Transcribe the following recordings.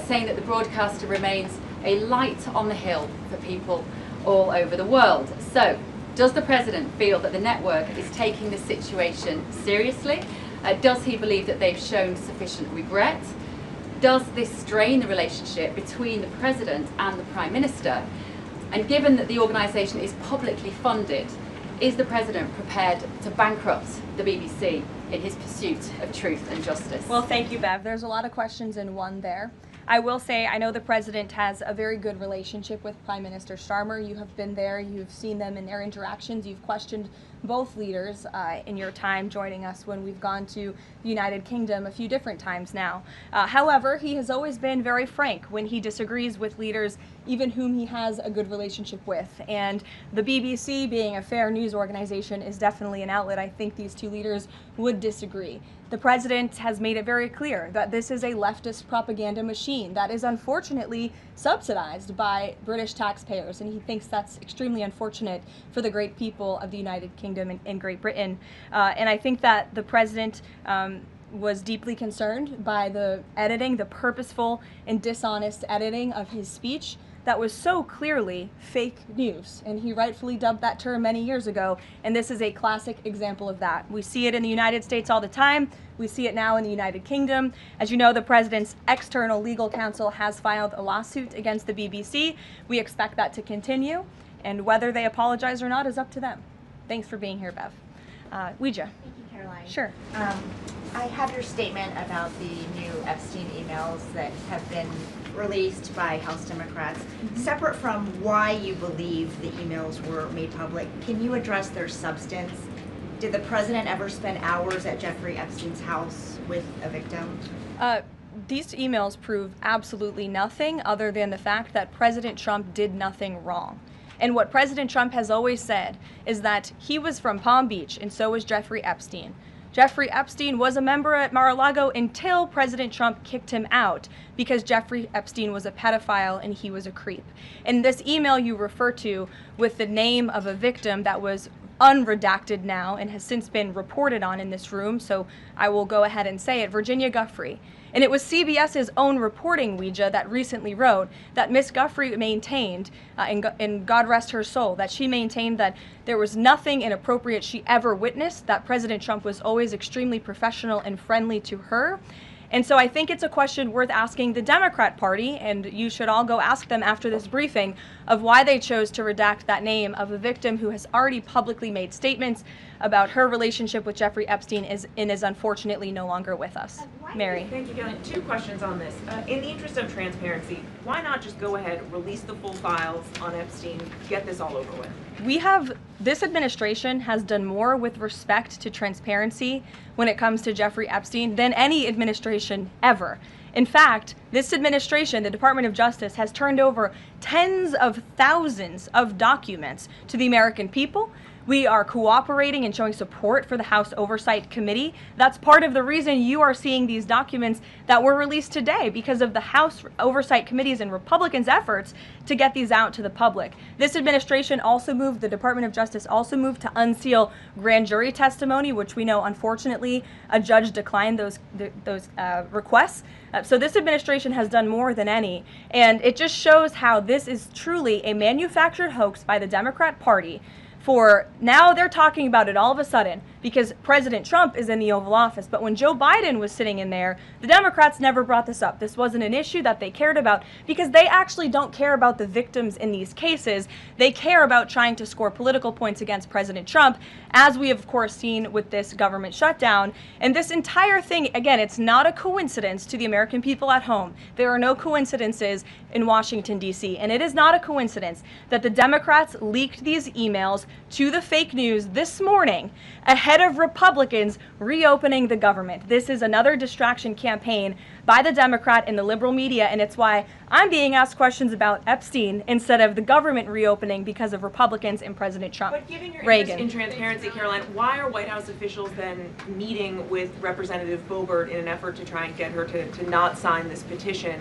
saying that the broadcaster remains a light on the hill for people all over the world. So, does the President feel that the network is taking the situation seriously? Does he believe that they've shown sufficient regret? Does this strain the relationship between the President and the Prime Minister? And given that the organisation is publicly funded, is the President prepared to bankrupt the BBC in his pursuit of truth and justice? Well, thank you, Bev. There's a lot of questions in one there. I will say I know the President has a very good relationship with Prime Minister Starmer. You have been there, you've seen them in their interactions, you've questioned both leaders in your time joining us when we've gone to the United Kingdom a few different times now. However, he has always been very frank when he disagrees with leaders even whom he has a good relationship with. And the BBC, being a fair news organization, is definitely an outlet. I think these two leaders would disagree. The President has made it very clear that this is a leftist propaganda machine that is unfortunately subsidized by British taxpayers, and he thinks that's extremely unfortunate for the great people of the United Kingdom and Great Britain. And I think that the President was deeply concerned by the editing, the purposeful and dishonest editing of his speech that was so clearly fake news, and he rightfully dubbed that term many years ago, and this is a classic example of that. We see it in the United States all the time. We see it now in the United Kingdom. As you know, the President's external legal counsel has filed a lawsuit against the BBC. We expect that to continue, and whether they apologize or not is up to them. Thanks for being here, Bev. Ouija. Thank you, Caroline. Sure. I have your statement about the new Epstein emails that have been released by House Democrats. Separate from why you believe the emails were made public, can you address their substance? Did the President ever spend hours at Jeffrey Epstein's house with a victim? These emails prove absolutely nothing other than the fact that President Trump did nothing wrong. And what President Trump has always said is that he was from Palm Beach, and so was Jeffrey Epstein. Jeffrey Epstein was a member at Mar-a-Lago until President Trump kicked him out because Jeffrey Epstein was a pedophile and he was a creep. And this email you refer to with the name of a victim that was unredacted now and has since been reported on in this room, so I will go ahead and say it, Virginia Giuffre. And it was CBS's own reporting, Ouija, that recently wrote that Miss Giuffre maintained, and God rest her soul, that she maintained that there was nothing inappropriate she ever witnessed, that President Trump was always extremely professional and friendly to her. And so I think it's a question worth asking the Democrat Party, and you should all go ask them after this briefing, of why they chose to redact that name of a victim who has already publicly made statements about her relationship with Jeffrey Epstein and is unfortunately no longer with us. Mary. Thank you, Caroline. Two questions on this. In the interest of transparency, why not just go ahead, release the full files on Epstein, get this all over with? This administration has done more with respect to transparency when it comes to Jeffrey Epstein than any administration ever. In fact, this administration, the Department of Justice, has turned over tens of thousands of documents to the American people. We are cooperating and showing support for the House Oversight Committee. That's part of the reason you are seeing these documents that were released today, because of the House Oversight Committee's and Republicans' efforts to get these out to the public. This administration also moved, the Department of Justice also moved to unseal grand jury testimony, which we know, unfortunately, a judge declined those requests. So this administration has done more than any, and it just shows how this is truly a manufactured hoax by the Democrat Party. For now they're talking about it all of a sudden because President Trump is in the Oval Office. But when Joe Biden was sitting in there, the Democrats never brought this up. This wasn't an issue that they cared about because they actually don't care about the victims in these cases. They care about trying to score political points against President Trump, as we have, of course, seen with this government shutdown. And this entire thing, again, it's not a coincidence to the American people at home. There are no coincidences in Washington, D.C. And it is not a coincidence that the Democrats leaked these emails to the fake news this morning ahead of Republicans reopening the government. This is another distraction campaign by the Democrat and the liberal media, and it's why I'm being asked questions about Epstein instead of the government reopening because of Republicans and President Trump. But given your interest in transparency, Caroline, why are White House officials then meeting with Representative Boebert in an effort to try and get her to not sign this petition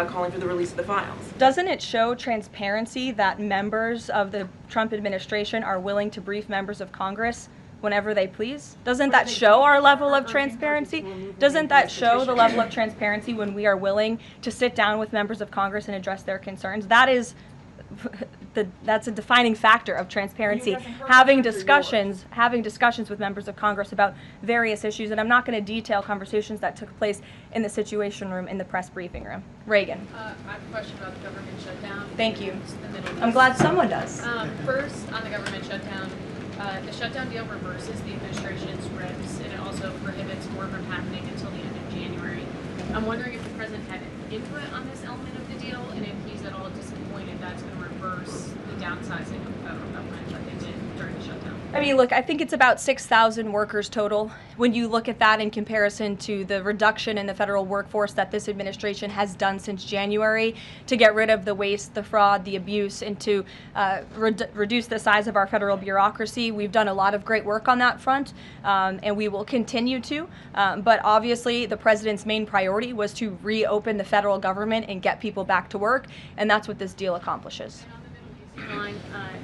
calling for the release of the files? Doesn't it show transparency that members of the Trump administration are willing to brief members of Congress whenever they please? Doesn't that show our level of transparency? Doesn't that show the level of transparency when we are willing to sit down with members of Congress and address their concerns? That is that's a defining factor of transparency. Having discussions with members of Congress about various issues, and I'm not going to detail conversations that took place in the Situation Room in the press briefing room. Reagan. I have a question about the government shutdown. Thank you. I'm glad someone does. First, on the government shutdown, the shutdown deal reverses the administration's reps, and it also prohibits more from happening until the end of January. I'm wondering if the president had input on this element of the deal, and if he's at all disappointed that's going to reverse the downsizing of the federal government like they did during the shutdown. I mean, look, I think it's about 6,000 workers total. When you look at that in comparison to the reduction in the federal workforce that this administration has done since January to get rid of the waste, the fraud, the abuse, and to reduce the size of our federal bureaucracy, we've done a lot of great work on that front, and we will continue to. But obviously, the president's main priority was to reopen the federal government and get people back to work, and that's what this deal accomplishes. Line,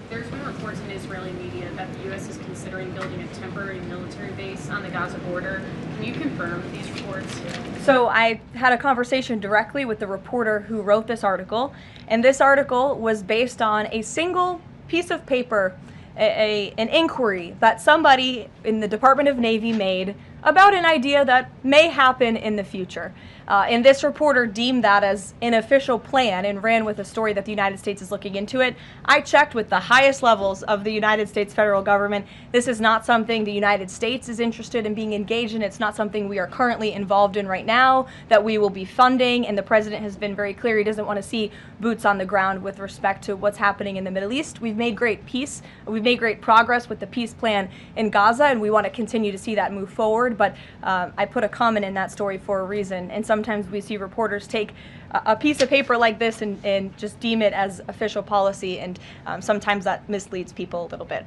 there's been reports in Israeli media that the U.S. is considering building a temporary military base on the Gaza border. Can you confirm these reports? So I had a conversation directly with the reporter who wrote this article, and this article was based on a single piece of paper, an inquiry that somebody in the Department of Navy made about an idea that may happen in the future. And this reporter deemed that as an official plan and ran with a story that the United States is looking into it. I checked with the highest levels of the United States federal government. This is not something the United States is interested in being engaged in. It's not something we are currently involved in right now that we will be funding. And the president has been very clear he doesn't want to see boots on the ground with respect to what's happening in the Middle East. We've made great peace. We've made great progress with the peace plan in Gaza, and we want to continue to see that move forward. But I put a comment in that story for a reason, and sometimes we see reporters take a piece of paper like this and just deem it as official policy, and sometimes that misleads people a little bit.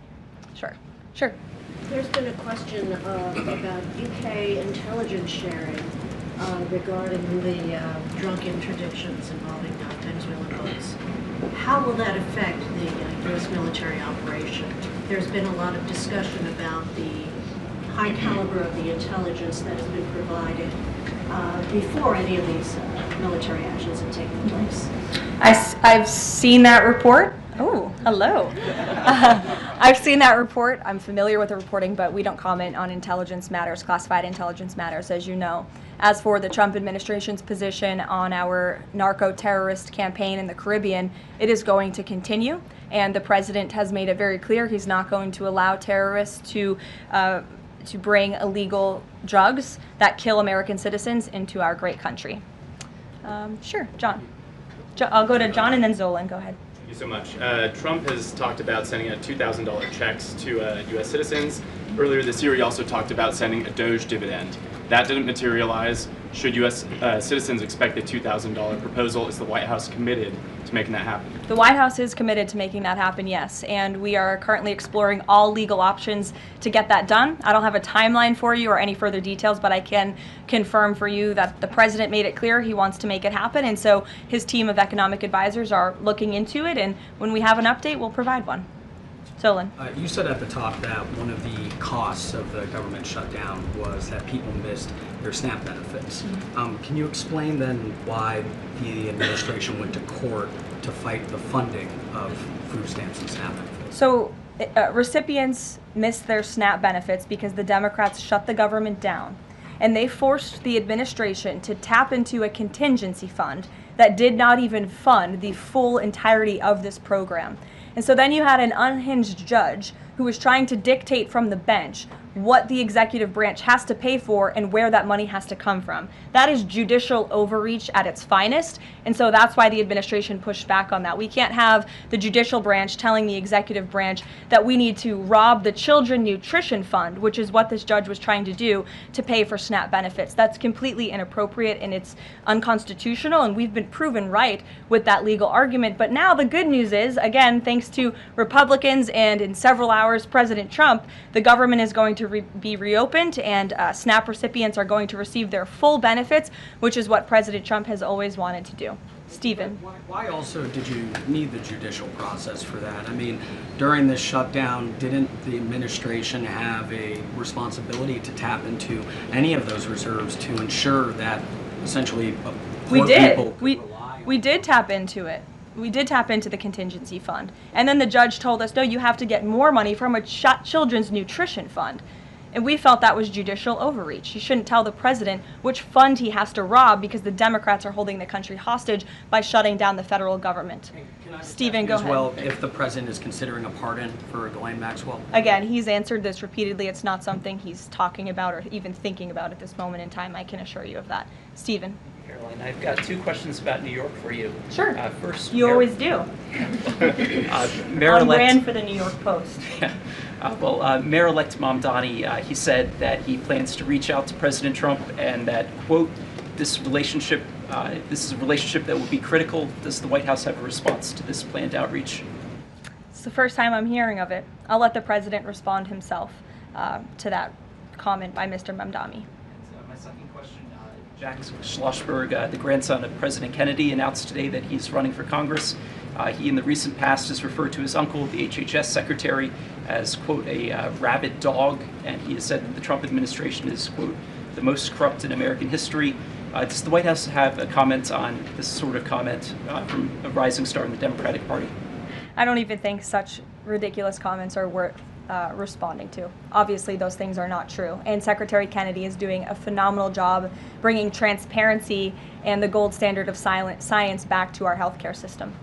Sure. There's been a question about UK intelligence sharing regarding the drunk interdictions involving Venezuelan boats. How will that affect the U.S. military operation? There's been a lot of discussion about the high caliber of the intelligence that has been provided before any of these military actions have taken place. I've seen that report. Oh, hello. I've seen that report. I'm familiar with the reporting, but we don't comment on intelligence matters, classified intelligence matters, as you know. As for the Trump administration's position on our narco-terrorist campaign in the Caribbean, it is going to continue, and the president has made it very clear he's not going to allow terrorists to bring illegal drugs that kill American citizens into our great country. Sure, John. I'll go to John and then Zolan. Go ahead. Thank you so much. Trump has talked about sending out $2,000 checks to U.S. citizens. Earlier this year, he also talked about sending a Doge dividend. That didn't materialize. Should U.S. Citizens expect the $2,000 proposal? Is the White House committed to making that happen? The White House is committed to making that happen, yes, and we are currently exploring all legal options to get that done. I don't have a timeline for you or any further details, but I can confirm for you that the president made it clear he wants to make it happen, and so his team of economic advisors are looking into it, and when we have an update, we'll provide one. Zolan. You said at the top that one of the costs of the government shutdown was that people missed their SNAP benefits. Can you explain then why the administration went to court to fight the funding of food stamps and SNAP benefits? So recipients missed their SNAP benefits because the Democrats shut the government down, and they forced the administration to tap into a contingency fund that did not even fund the full entirety of this program. And so then you had an unhinged judge who was trying to dictate from the bench what the executive branch has to pay for and where that money has to come from. That is judicial overreach at its finest, and so that's why the administration pushed back on that. We can't have the judicial branch telling the executive branch that we need to rob the Children Nutrition Fund, which is what this judge was trying to do, to pay for SNAP benefits. That's completely inappropriate and it's unconstitutional, and we've been proven right with that legal argument. But now the good news is, again, thanks to Republicans and in several hours President Trump, the government is going to be reopened, and SNAP recipients are going to receive their full benefits, which is what President Trump has always wanted to do. Stephen. Why also did you need the judicial process for that? I mean, during this shutdown, didn't the administration have a responsibility to tap into any of those reserves to ensure that essentially We poor did. people could rely on We did tap into it. We did tap into the contingency fund. And then the judge told us, no, you have to get more money from a children's nutrition fund. And we felt that was judicial overreach. You shouldn't tell the president which fund he has to rob because the Democrats are holding the country hostage by shutting down the federal government. Can I just Stephen, ask go you as ahead. well, if the president is considering a pardon for Ghislaine Maxwell? Again, he's answered this repeatedly. It's not something he's talking about or even thinking about at this moment in time. I can assure you of that. Stephen. Caroline, I've got two questions about New York for you. Sure. First, You always do. On brand for the New York Post. Mayor-elect Mamdani, he said that he plans to reach out to President Trump and that, quote, this is a relationship that will be critical. Does the White House have a response to this planned outreach? It's the first time I'm hearing of it. I'll let the president respond himself to that comment by Mr. Mamdani. My second question, Jack Schlossberg, the grandson of President Kennedy, announced today that he's running for Congress. He, in the recent past, has referred to his uncle, the HHS secretary, as, quote, a rabid dog, and he has said that the Trump administration is, quote, the most corrupt in American history. Does the White House have a comment on this sort of comment from a rising star in the Democratic Party? I don't even think such ridiculous comments are worth responding to. Obviously, those things are not true. And Secretary Kennedy is doing a phenomenal job bringing transparency and the gold standard of science back to our healthcare system.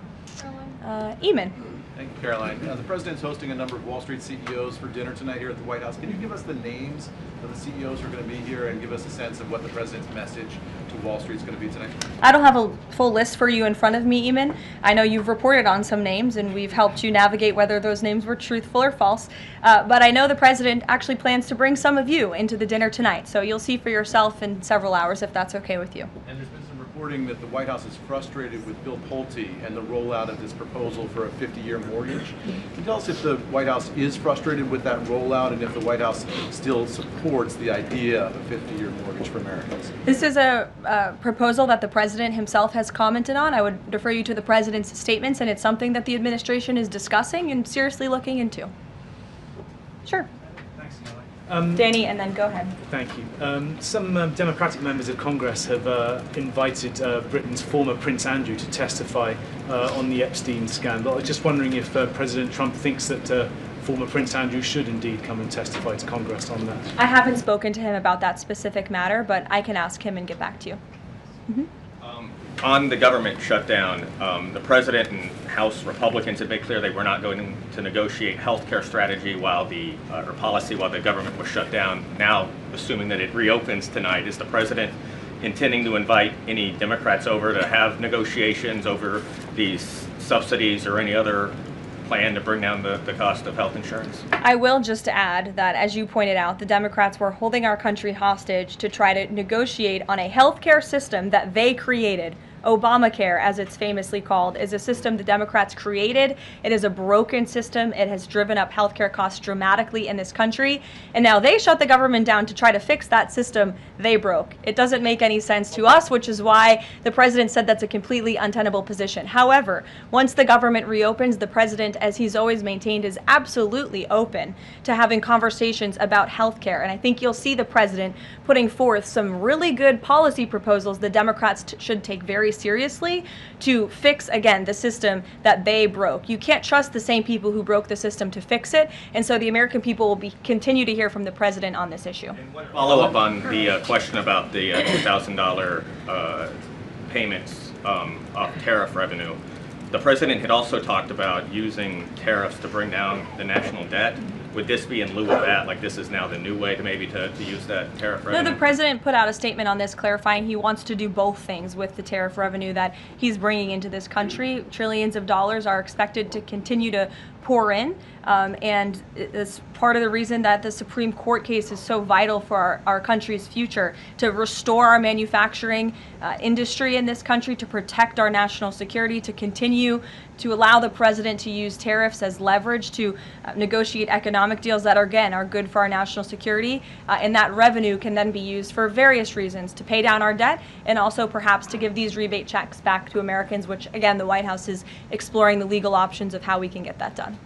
Eamon. Thank you, Caroline. The president's hosting a number of Wall Street CEOs for dinner tonight here at the White House. Can you give us the names of the CEOs who are going to be here and give us a sense of what the president's message to Wall Street is going to be tonight? I don't have a full list for you in front of me, Eamon. I know you've reported on some names and we've helped you navigate whether those names were truthful or false. But I know the president actually plans to bring some of you into the dinner tonight. So you'll see for yourself in several hours if that's okay with you. And there's been some reporting that the White House is frustrated with Bill Pulte and the rollout of this proposal for a 50-year mortgage. Can you tell us if the White House is frustrated with that rollout and if the White House still supports the idea of a 50-year mortgage for Americans? This is a proposal that the president himself has commented on. I would refer you to the president's statements, and it's something that the administration is discussing and seriously looking into. Sure. Thanks, Caroline. Danny, and then go ahead. Thank you. Some Democratic members of Congress have invited Britain's former Prince Andrew to testify on the Epstein scandal. I was just wondering if President Trump thinks that former Prince Andrew should indeed come and testify to Congress on that. I haven't spoken to him about that specific matter, but I can ask him and get back to you. On the government shutdown, the president and House Republicans have made clear they were not going to negotiate health care strategy or policy while the government was shut down. Now, assuming that it reopens tonight, is the president intending to invite any Democrats over to have negotiations over these subsidies or any other plan to bring down the cost of health insurance? I will just add that, as you pointed out, the Democrats were holding our country hostage to try to negotiate on a healthcare system that they created. Obamacare, as it's famously called, is a system the Democrats created. It is a broken system. It has driven up healthcare costs dramatically in this country. And now they shut the government down to try to fix that system they broke. It doesn't make any sense to us, which is why the president said that's a completely untenable position. However, once the government reopens, the president, as he's always maintained, is absolutely open to having conversations about healthcare. And I think you'll see the president putting forth some really good policy proposals the Democrats should take very seriously to fix, again, the system that they broke. You can't trust the same people who broke the system to fix it, and so the American people will continue to hear from the president on this issue. Follow up on the question about the $2,000 payments of tariff revenue. The president had also talked about using tariffs to bring down the national debt. Would this be in lieu of that? Like this is now the new way to maybe to use that tariff revenue? No, the president put out a statement on this clarifying he wants to do both things with the tariff revenue that he's bringing into this country. Trillions of dollars are expected to continue to pour in. And it's part of the reason that the Supreme Court case is so vital for our country's future, to restore our manufacturing industry in this country, to protect our national security, to continue to allow the president to use tariffs as leverage to negotiate economic deals that, again, are good for our national security. And that revenue can then be used for various reasons, to pay down our debt and also perhaps to give these rebate checks back to Americans, which, again, the White House is exploring the legal options of how we can get that done.